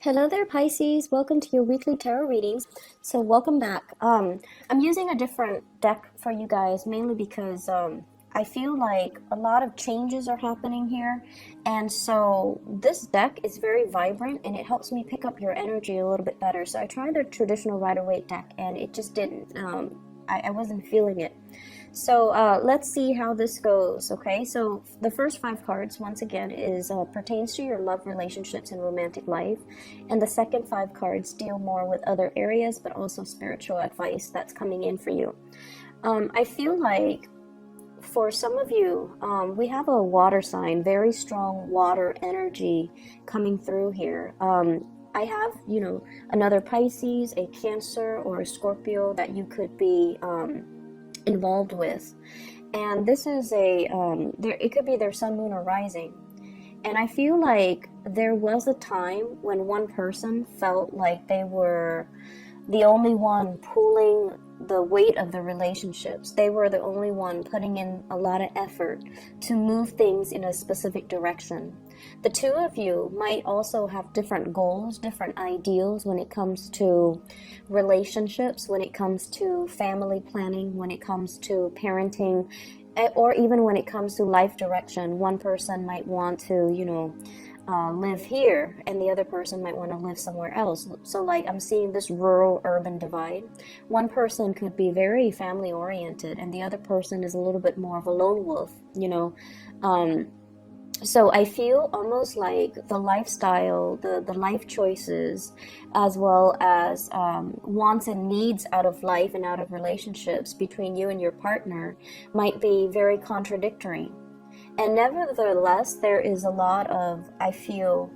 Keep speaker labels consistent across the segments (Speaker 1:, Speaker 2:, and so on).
Speaker 1: Hello there, Pisces. Welcome to your weekly tarot readings. So welcome back. I'm using a different deck for you guys, mainly because I feel like a lot of changes are happening here. And so this deck is very vibrant and it helps me pick up your energy a little bit better. So I tried the traditional Rider-Waite deck and it just didn't. I wasn't feeling it. So let's see how this goes, okay? So the first 5 cards, once again, is pertains to your love, relationships, and romantic life. And the second 5 cards deal more with other areas, but also spiritual advice that's coming in for you. I feel like for some of you, we have a water sign, very strong water energy coming through here. I have, another Pisces, a Cancer, or a Scorpio that you could be involved with, and this is it could be their sun, moon, or rising. And I feel like there was a time when one person felt like they were the only one pulling the weight of the relationships. They were the only one putting in a lot of effort to move things in a specific direction. The two of you might also have different goals, different ideals when it comes to relationships, when it comes to family planning, when it comes to parenting, or even when it comes to life direction. One person might want to, live here, and the other person might want to live somewhere else. So like I'm seeing this rural urban divide. One person could be very family oriented and the other person is a little bit more of a lone wolf, so I feel almost like the lifestyle, the life choices, as well as wants and needs out of life and out of relationships between you and your partner might be very contradictory. And nevertheless, there is a lot of, I feel,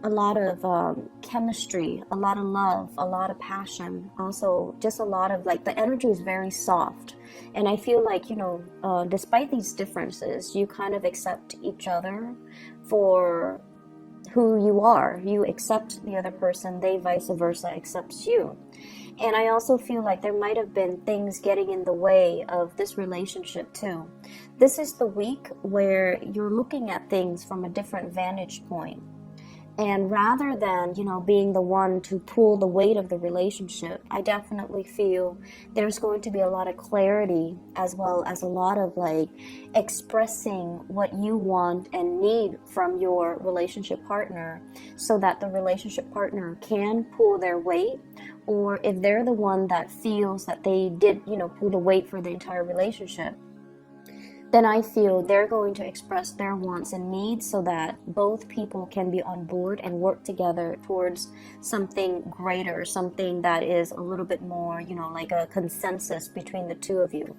Speaker 1: a lot of chemistry, a lot of love, a lot of passion. Also, just a lot of, like, the energy is very soft. And I feel like, despite these differences, you kind of accept each other for who you are. You accept the other person, they vice versa accepts you. And I also feel like there might have been things getting in the way of this relationship too. This is the week where you're looking at things from a different vantage point. And rather than, being the one to pull the weight of the relationship, I definitely feel there's going to be a lot of clarity, as well as a lot of expressing what you want and need from your relationship partner, so that the relationship partner can pull their weight. Or if they're the one that feels that they did, pull the weight for the entire relationship, then I feel they're going to express their wants and needs so that both people can be on board and work together towards something greater, something that is a little bit more, like a consensus between the two of you.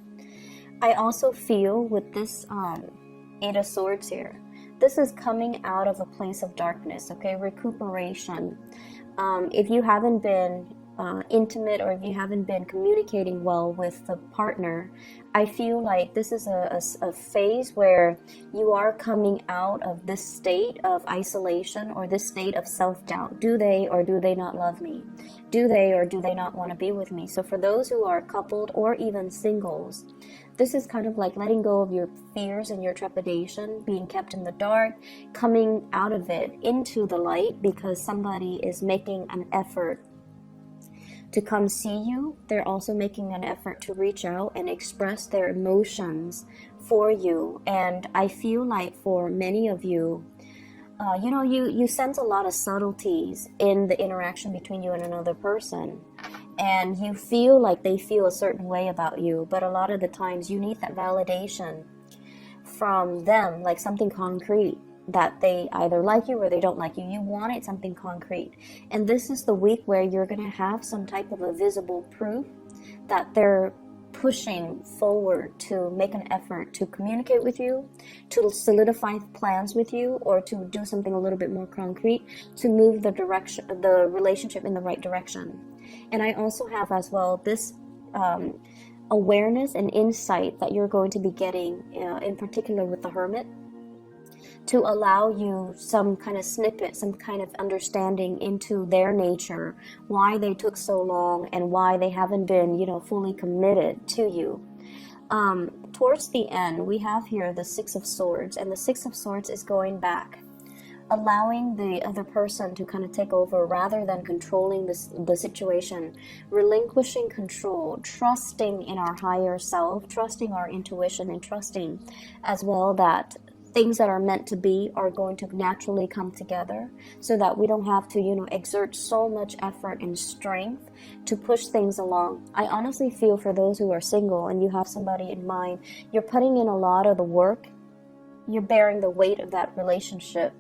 Speaker 1: I also feel with this 8 of Swords here, this is coming out of a place of darkness, okay? Recuperation. If you haven't been intimate, or if you haven't been communicating well with the partner, I feel like this is a phase where you are coming out of this state of isolation, or this state of self-doubt. Do they or do they not love me? Do they or do they not want to be with me? So for those who are coupled or even singles, this is kind of like letting go of your fears and your trepidation, being kept in the dark, coming out of it into the light because somebody is making an effort to come see you. They're also making an effort to reach out and express their emotions for you. And I feel like for many of you, you sense a lot of subtleties in the interaction between you and another person. And you feel like they feel a certain way about you. But a lot of the times you need that validation from them, like something concrete, that they either like you or they don't like you. You wanted something concrete. And this is the week where you're going to have some type of a visible proof that they're pushing forward to make an effort to communicate with you, to solidify plans with you, or to do something a little bit more concrete to move the relationship in the right direction. And I also have as well this awareness and insight that you're going to be getting, in particular with the Hermit, to allow you some kind of snippet, some kind of understanding into their nature, why they took so long and why they haven't been, fully committed to you. Towards the end, we have here the 6 of Swords, and the 6 of Swords is going back. allowing the other person to kind of take over rather than controlling the situation, relinquishing control, trusting in our higher self, trusting our intuition, and trusting as well that things that are meant to be are going to naturally come together, so that we don't have to, exert so much effort and strength to push things along. I honestly feel for those who are single and you have somebody in mind, you're putting in a lot of the work, you're bearing the weight of that relationship.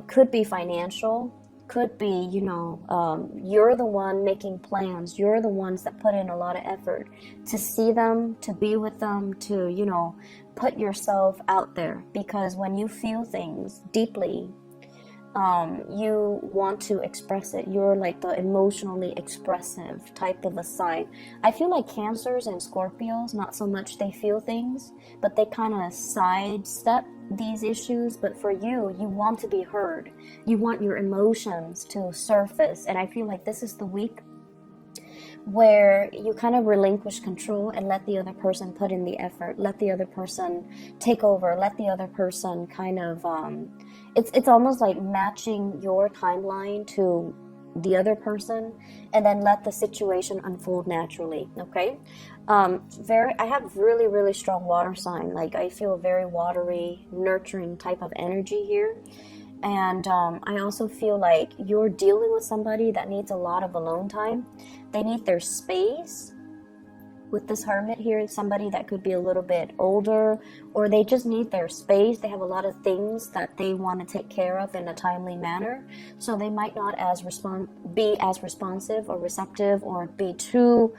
Speaker 1: Could be financial, could be, you're the one making plans, you're the ones that put in a lot of effort to see them, to be with them, to, put yourself out there, because when you feel things deeply, you want to express it. You're like the emotionally expressive type of a sign. I feel like Cancers and Scorpios, not so much they feel things, but they kind of sidestep these issues. But for you, you want to be heard. You want your emotions to surface. And I feel like this is the week where you kind of relinquish control and let the other person put in the effort, let the other person take over, let the other person kind of, it's almost like matching your timeline to the other person, and then let the situation unfold naturally, okay? I have really, really strong water sign. Like, I feel a very watery, nurturing type of energy here. And I also feel like you're dealing with somebody that needs a lot of alone time. They need their space. With this Hermit here, somebody that could be a little bit older, or they just need their space. They have a lot of things that they want to take care of in a timely manner. So they might not be as responsive or receptive, or be too,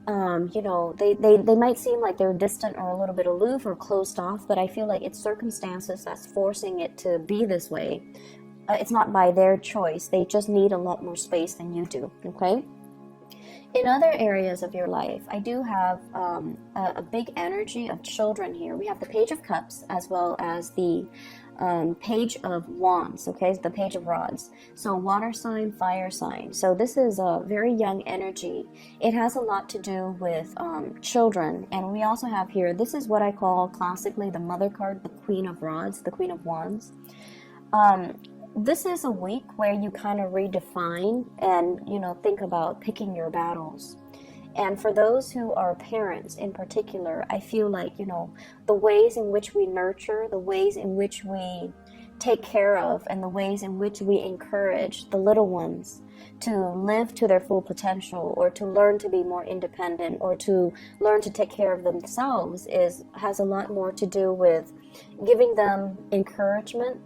Speaker 1: they might seem like they're distant or a little bit aloof or closed off, but I feel like it's circumstances that's forcing it to be this way. It's not by their choice. They just need a lot more space than you do, okay? In other areas of your life, I do have a big energy of children here. We have the Page of Cups as well as the Page of Wands, okay, the Page of Rods. So water sign, fire sign. So this is a very young energy. It has a lot to do with children. And we also have here, this is what I call classically the mother card, the Queen of Rods, the Queen of Wands. This is a week where you kind of redefine and, think about picking your battles. And for those who are parents in particular, I feel like, the ways in which we nurture, the ways in which we take care of, and the ways in which we encourage the little ones to live to their full potential, or to learn to be more independent, or to learn to take care of themselves has a lot more to do with giving them encouragement,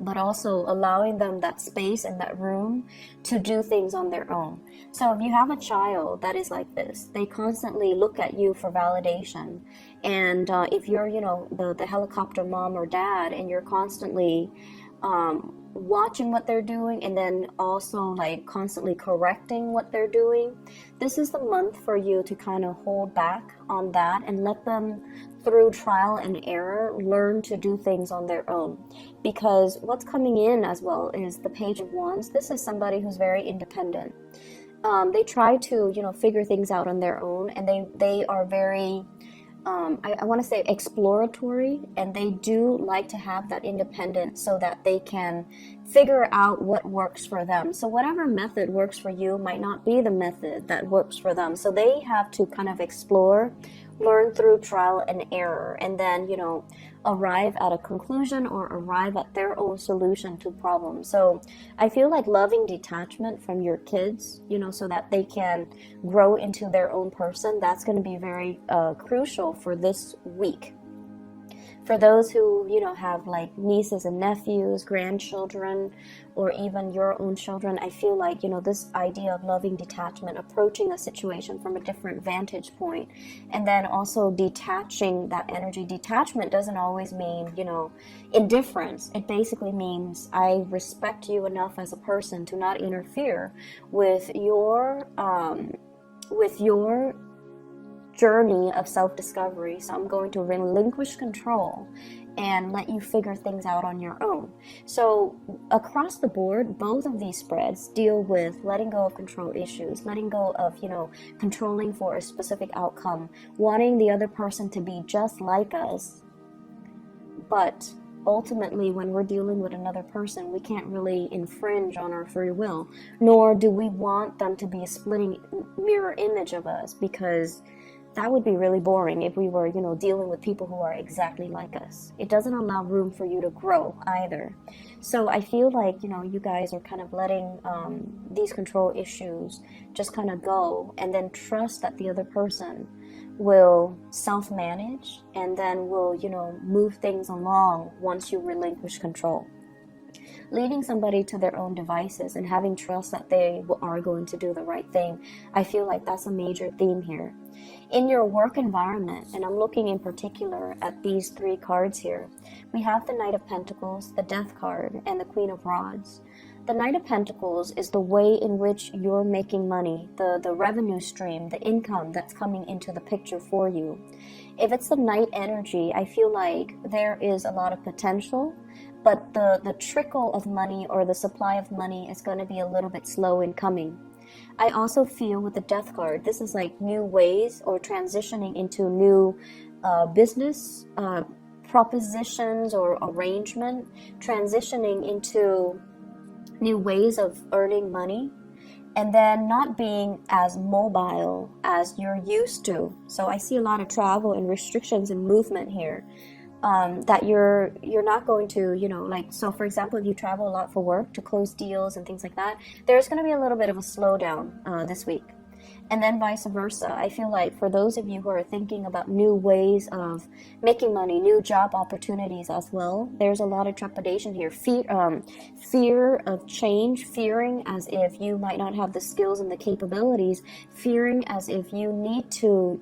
Speaker 1: but also allowing them that space and that room to do things on their own. So if you have a child that is like this, they constantly look at you for validation. And if you're, the helicopter mom or dad, and you're constantly watching what they're doing, and then also like constantly correcting what they're doing, this is the month for you to kind of hold back on that and let them, through trial and error, learn to do things on their own. Because what's coming in as well is the Page of Wands. This is somebody who's very independent. They try to, figure things out on their own, and they are very, I want to say exploratory, and they do like to have that independence so that they can figure out what works for them. So whatever method works for you might not be the method that works for them. So they have to kind of explore, learn through trial and error, and then, arrive at a conclusion or arrive at their own solution to problems. So I feel like loving detachment from your kids, so that they can grow into their own person, that's going to be very crucial for this week. For those who, have like nieces and nephews, grandchildren, or even your own children, I feel like, this idea of loving detachment, approaching a situation from a different vantage point, and then also detaching that energy. Detachment doesn't always mean, indifference. It basically means I respect you enough as a person to not interfere with your journey of self-discovery. So I'm going to relinquish control and let you figure things out on your own. So across the board, both of these spreads deal with letting go of control issues, letting go of, controlling for a specific outcome, wanting the other person to be just like us, but ultimately, when we're dealing with another person, we can't really infringe on our free will, nor do we want them to be a splitting mirror image of us, because that would be really boring if we were, dealing with people who are exactly like us. It doesn't allow room for you to grow either. So I feel like, you guys are kind of letting these control issues just kind of go, and then trust that the other person will self-manage, and then will, move things along once you relinquish control. Leaving somebody to their own devices and having trust that they are going to do the right thing, I feel like that's a major theme here. In your work environment, and I'm looking in particular at these 3 cards here, we have the Knight of Pentacles, the Death card, and the Queen of Rods. The Knight of Pentacles is the way in which you're making money, the revenue stream, the income that's coming into the picture for you. If it's the Knight energy, I feel like there is a lot of potential, but the trickle of money or the supply of money is going to be a little bit slow in coming. I also feel with the Death card, this is like new ways or transitioning into new business propositions or arrangement, transitioning into new ways of earning money, and then not being as mobile as you're used to. So I see a lot of travel and restrictions and movement here. That you're not going to, so for example, if you travel a lot for work to close deals and things like that, there's going to be a little bit of a slowdown this week. And then vice versa. I feel like for those of you who are thinking about new ways of making money, new job opportunities as well, there's a lot of trepidation here. Fear of change, fearing as if you might not have the skills and the capabilities, fearing as if you need to,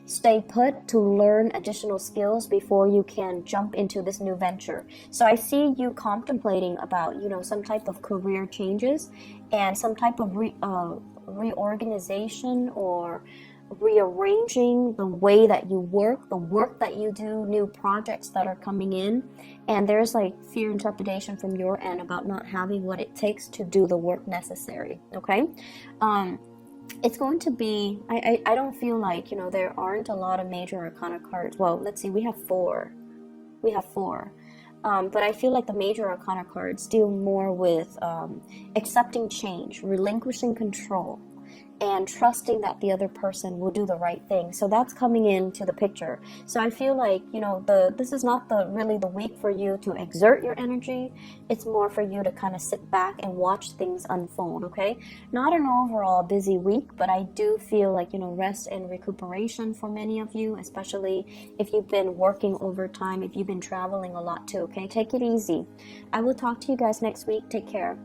Speaker 1: stay put to learn additional skills before you can jump into this new venture. So I see you contemplating about, some type of career changes and some type of reorganization or rearranging the way that you work, the work that you do, new projects that are coming in. And there's like fear and trepidation from your end about not having what it takes to do the work necessary. Okay. It's going to be, I don't feel like, there aren't a lot of major arcana cards. Well, let's see, we have four. But I feel like the major arcana cards deal more with accepting change, relinquishing control, and trusting that the other person will do the right thing. So that's coming into the picture. So I feel like, this is not really the week for you to exert your energy. It's more for you to kind of sit back and watch things unfold, okay? Not an overall busy week, but I do feel like, rest and recuperation for many of you, especially if you've been working overtime, if you've been traveling a lot too, okay? Take it easy. I will talk to you guys next week. Take care.